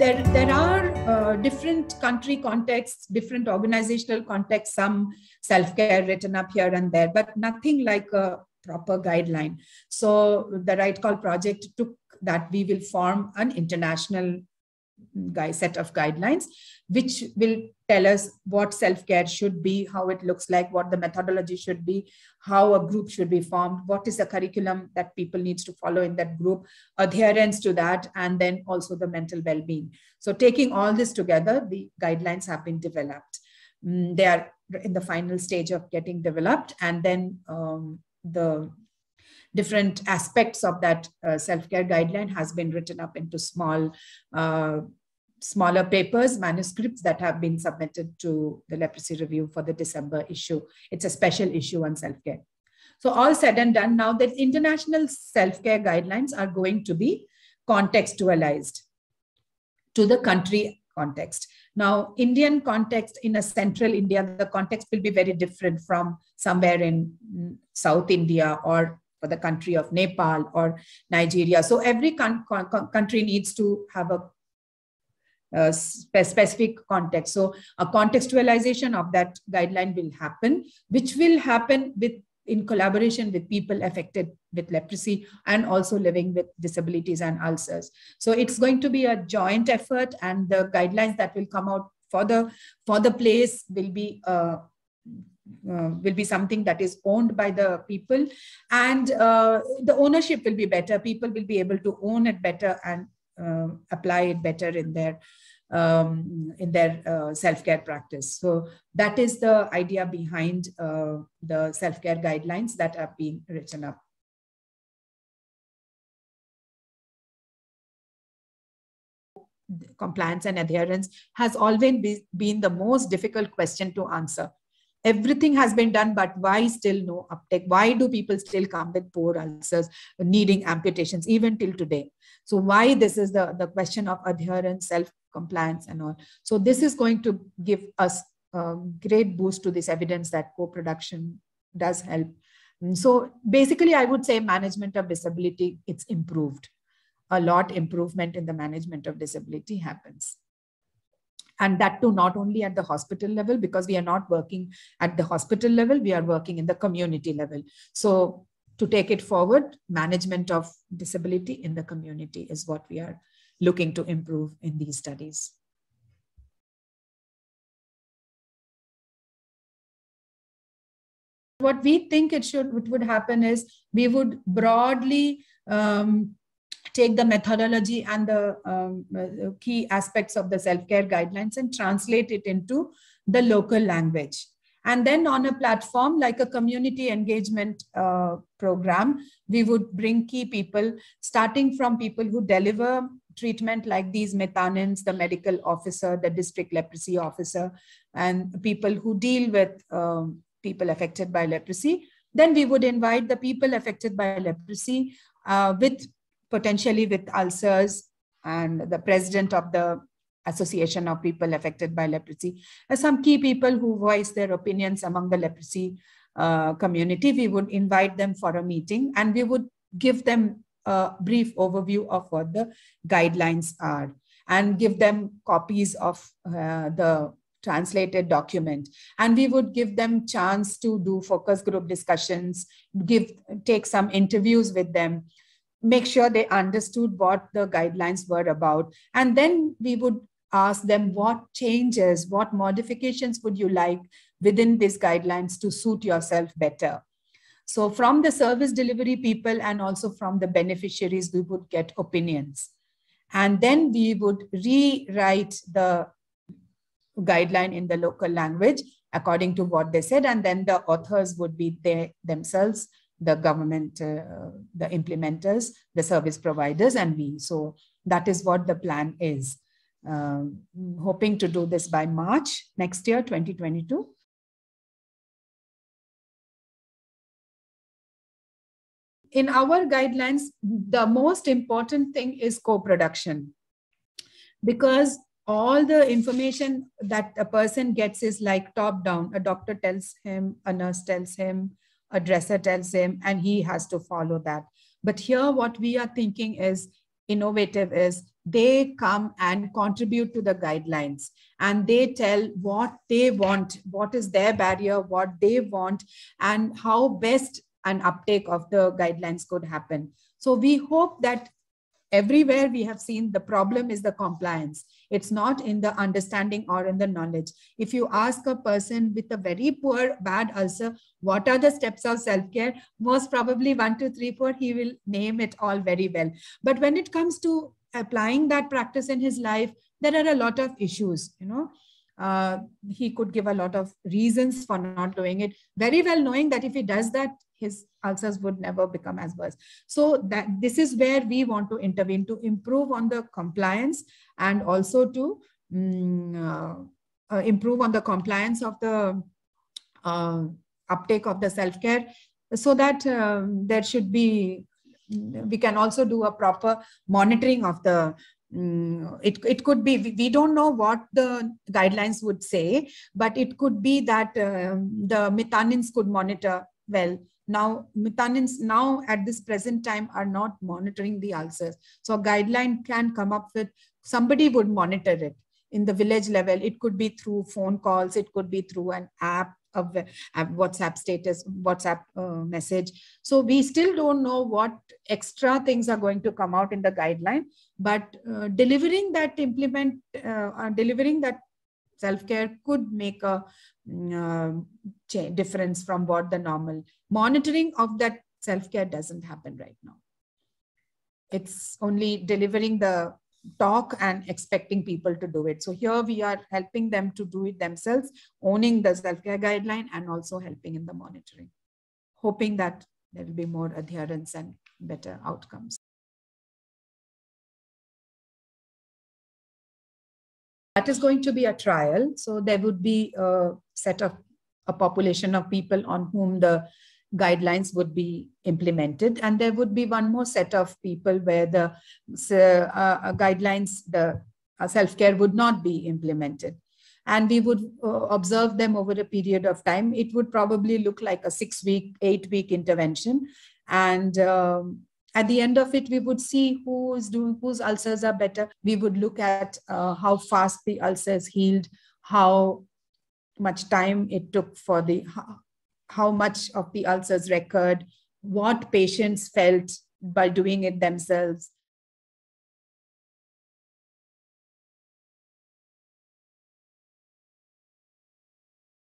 there are different country contexts, different organizational contexts, some self-care written up here and there, but nothing like a proper guideline. So the Right Call project took that we will form an international set of guidelines, which will tell us what self-care should be, how it looks like, what the methodology should be, how a group should be formed, what is the curriculum that people needs to follow in that group, adherence to that, and then also the mental well-being. So taking all this together, the guidelines have been developed. They are in the final stage of getting developed, and then the different aspects of that self-care guideline has been written up into smaller papers, manuscripts that have been submitted to the Leprosy Review for the December issue. It's a special issue on self-care. So all said and done, now the international self-care guidelines are going to be contextualized to the country context. Now, Indian context in a central India, the context will be very different from somewhere in South India or for the country of Nepal or Nigeria. So every country needs to have a specific context. So a contextualization of that guideline will happen, which will happen in collaboration with people affected with leprosy and also living with disabilities and ulcers. So it's going to be a joint effort, and the guidelines that will come out for the place will be something that is owned by the people, and the ownership will be better. People will be able to own it better and apply it better in their self-care practice. So that is the idea behind the self-care guidelines that are being written up. Compliance and adherence has always been the most difficult question to answer. Everything has been done, but why still no uptake? Why do people still come with poor ulcers, needing amputations, even till today? So why this is the question of adherence, self-compliance and all. So this is going to give us a great boost to this evidence that co-production does help. And so basically, I would say management of disability, it's improved. A lot improvement in the management of disability happens. And that too, not only at the hospital level, because we are not working at the hospital level, we are working in the community level. So to take it forward, management of disability in the community is what we are looking to improve in these studies. What we think it would happen is we would broadly take the methodology and the key aspects of the self-care guidelines and translate it into the local language. And then on a platform like a community engagement program, we would bring key people, starting from people who deliver treatment like these methanins, the medical officer, the district leprosy officer, and people who deal with people affected by leprosy. Then we would invite the people affected by leprosy potentially with ulcers and the president of the Association of People Affected by Leprosy, as some key people who voice their opinions among the leprosy community. We would invite them for a meeting, and we would give them a brief overview of what the guidelines are and give them copies of the translated document. And we would give them chance to do focus group discussions, take some interviews with them, make sure they understood what the guidelines were about. And then we would ask them what changes, what modifications would you like within these guidelines to suit yourself better. So from the service delivery people and also from the beneficiaries, we would get opinions. And then we would rewrite the guideline in the local language according to what they said. And then the authors would be themselves, the government, the implementers, the service providers, and we. So that is what the plan is. Hoping to do this by March next year, 2022. In our guidelines, the most important thing is co-production, because all the information that a person gets is like top down. A doctor tells him, a nurse tells him, a dresser tells him, and he has to follow that. But here what we are thinking is innovative, is they come and contribute to the guidelines, and they tell what they want, what is their barrier, what they want, and how best an uptake of the guidelines could happen. So we hope that everywhere we have seen the problem is the compliance. It's not in the understanding or in the knowledge. If you ask a person with a very poor, bad ulcer, what are the steps of self-care? Most probably 1, 2, 3, 4, he will name it all very well. But when it comes to applying that practice in his life, there are a lot of issues, he could give a lot of reasons for not doing it, very well knowing that if he does that, his ulcers would never become as worse. So that this is where we want to intervene to improve on the compliance, and also to improve on the compliance of the uptake of the self-care, so that there should be, we can also do a proper monitoring of the it could be, we don't know what the guidelines would say, but it could be that the methanins could monitor well. Now, methanins now at this present time are not monitoring the ulcers. So a guideline can come up with, somebody would monitor it in the village level. It could be through phone calls. It could be through an app, of WhatsApp status, WhatsApp message. So we still don't know what extra things are going to come out in the guideline, but delivering that self-care could make a difference from what the normal monitoring of that self-care doesn't happen right now. It's only delivering the talk and expecting people to do it. So here we are helping them to do it themselves, owning the self-care guideline, and also helping in the monitoring, hoping that there will be more adherence and better outcomes. That is going to be a trial. So there would be a population of people on whom the guidelines would be implemented, and there would be one more set of people where the guidelines, the self-care would not be implemented, and we would observe them over a period of time. It would probably look like a 6-week, 8-week intervention, and at the end of it, we would see whose ulcers are better. We would look at how fast the ulcers healed, how much time it took for how much of the ulcers recurred, what patients felt by doing it themselves,